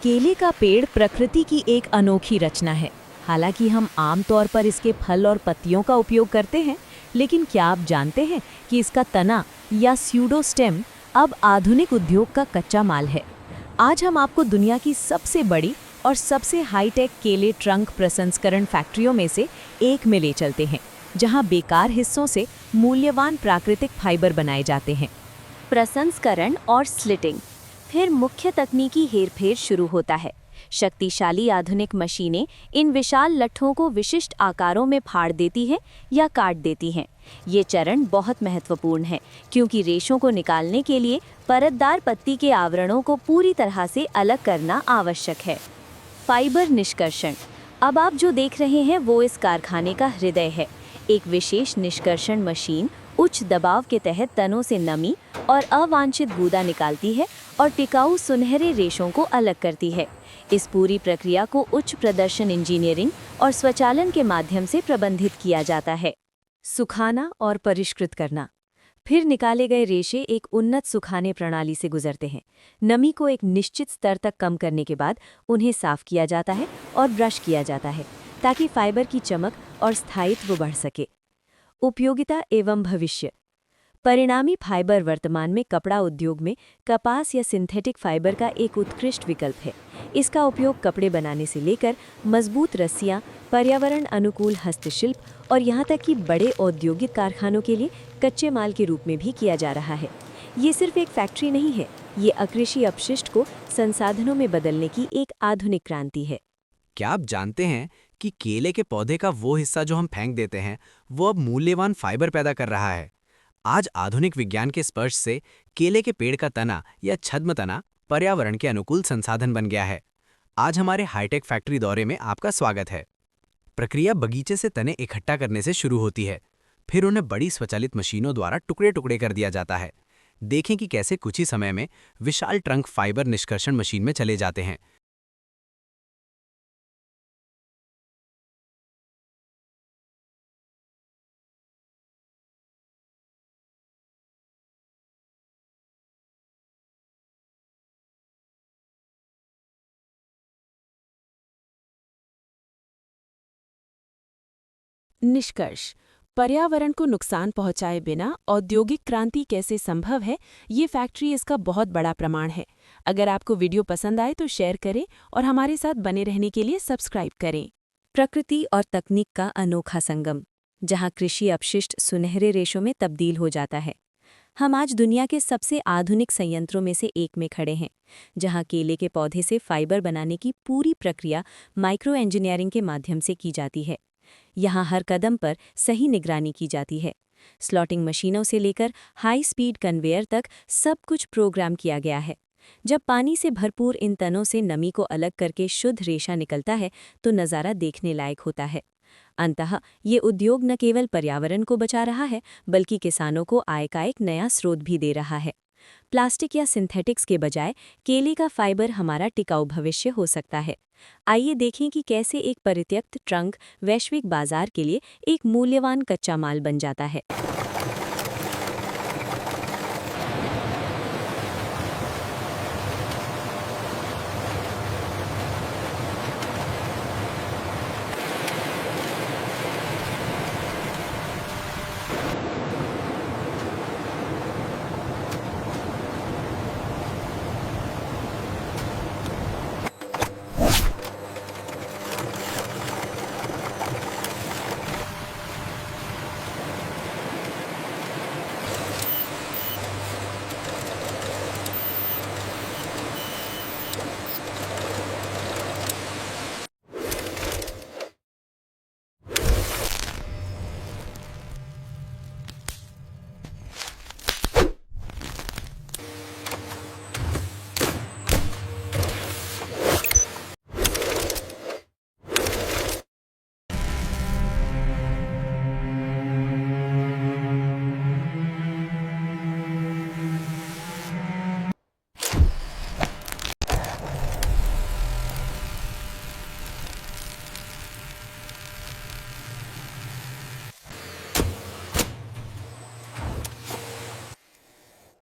केले का पेड़ प्रकृति की एक अनोखी रचना है। हालांकि हम आमतौर पर इसके फल और पत्तियों का उपयोग करते हैं, लेकिन क्या आप जानते हैं कि इसका तना या स्यूडोस्टेम अब आधुनिक उद्योग का कच्चा माल है। आज हम आपको दुनिया की सबसे बड़ी और सबसे हाईटेक केले ट्रंक प्रसंस्करण फैक्ट्रियों में से एक में ले चलते हैं, जहां बेकार हिस्सों से मूल्यवान प्राकृतिक फाइबर बनाए जाते हैं। प्रसंस्करण और स्लिटिंग, फिर मुख्य तकनीकी हेरफेर शुरू होता है। शक्तिशाली आधुनिक मशीनें इन विशाल लट्ठों को विशिष्ट आकारों में फाड़ देती हैं या काट देती हैं। ये चरण बहुत महत्वपूर्ण है, क्योंकि रेशों को निकालने के लिए परतदार पत्ती के आवरणों को पूरी तरह से अलग करना आवश्यक है। फाइबर निष्कर्षण, अब आप जो देख रहे हैं वो इस कारखाने का हृदय है। एक विशेष निष्कर्षण मशीन उच्च दबाव के तहत तनों से नमी और अवांछित गूदा निकालती है और टिकाऊ सुनहरे रेशों को अलग करती है। इस पूरी प्रक्रिया को उच्च प्रदर्शन इंजीनियरिंग और स्वचालन के माध्यम से प्रबंधित किया जाता है। सुखाना और परिष्कृत करना, फिर निकाले गए रेशे एक उन्नत सुखाने प्रणाली से गुजरते हैं। नमी को एक निश्चित स्तर तक कम करने के बाद उन्हें साफ किया जाता है और ब्रश किया जाता है, ताकि फाइबर की चमक और स्थायित्व बढ़ सके। उपयोगिता एवं भविष्य, परिणामी फाइबर वर्तमान में कपड़ा उद्योग में कपास या सिंथेटिक फाइबर का एक उत्कृष्ट विकल्प है। इसका उपयोग कपड़े बनाने से लेकर मजबूत रस्सियां, पर्यावरण अनुकूल हस्तशिल्प और यहाँ तक कि बड़े औद्योगिक कारखानों के लिए कच्चे माल के रूप में भी किया जा रहा है। ये सिर्फ एक फैक्ट्री नहीं है, ये अकृषि अपशिष्ट को संसाधनों में बदलने की एक आधुनिक क्रांति है। क्या आप जानते हैं कि केले के पौधे का वो हिस्सा जो हम फेंक देते हैं, वो अब मूल्यवान फाइबर पैदा कर रहा है। आज आधुनिक विज्ञान के स्पर्श से केले के पेड़ का तना या छद्म तना पर्यावरण के अनुकूल संसाधन बन गया है। आज हमारे हाईटेक फैक्ट्री दौरे में आपका स्वागत है। प्रक्रिया बगीचे से तने इकट्ठा करने से शुरू होती है, फिर उन्हें बड़ी स्वचालित मशीनों द्वारा टुकड़े टुकड़े कर दिया जाता है। देखें कि कैसे कुछ ही समय में विशाल ट्रंक फाइबर निष्कर्षण मशीन में चले जाते हैं। निष्कर्ष, पर्यावरण को नुकसान पहुंचाए बिना औद्योगिक क्रांति कैसे संभव है, ये फैक्ट्री इसका बहुत बड़ा प्रमाण है। अगर आपको वीडियो पसंद आए तो शेयर करें और हमारे साथ बने रहने के लिए सब्सक्राइब करें। प्रकृति और तकनीक का अनोखा संगम, जहां कृषि अपशिष्ट सुनहरे रेशों में तब्दील हो जाता है। हम आज दुनिया के सबसे आधुनिक संयंत्रों में से एक में खड़े हैं, जहां केले के पौधे से फाइबर बनाने की पूरी प्रक्रिया माइक्रो इंजीनियरिंग के माध्यम से की जाती है। यहाँ हर कदम पर सही निगरानी की जाती है। स्लॉटिंग मशीनों से लेकर हाई स्पीड कन्वेयर तक सब कुछ प्रोग्राम किया गया है। जब पानी से भरपूर इन तनों से नमी को अलग करके शुद्ध रेशा निकलता है तो नज़ारा देखने लायक होता है। अंततः ये उद्योग न केवल पर्यावरण को बचा रहा है, बल्कि किसानों को आय का एक नया स्रोत भी दे रहा है। प्लास्टिक या सिंथेटिक्स के बजाय केले का फाइबर हमारा टिकाऊ भविष्य हो सकता है। आइए देखें कि कैसे एक परित्यक्त ट्रंक वैश्विक बाजार के लिए एक मूल्यवान कच्चा माल बन जाता है।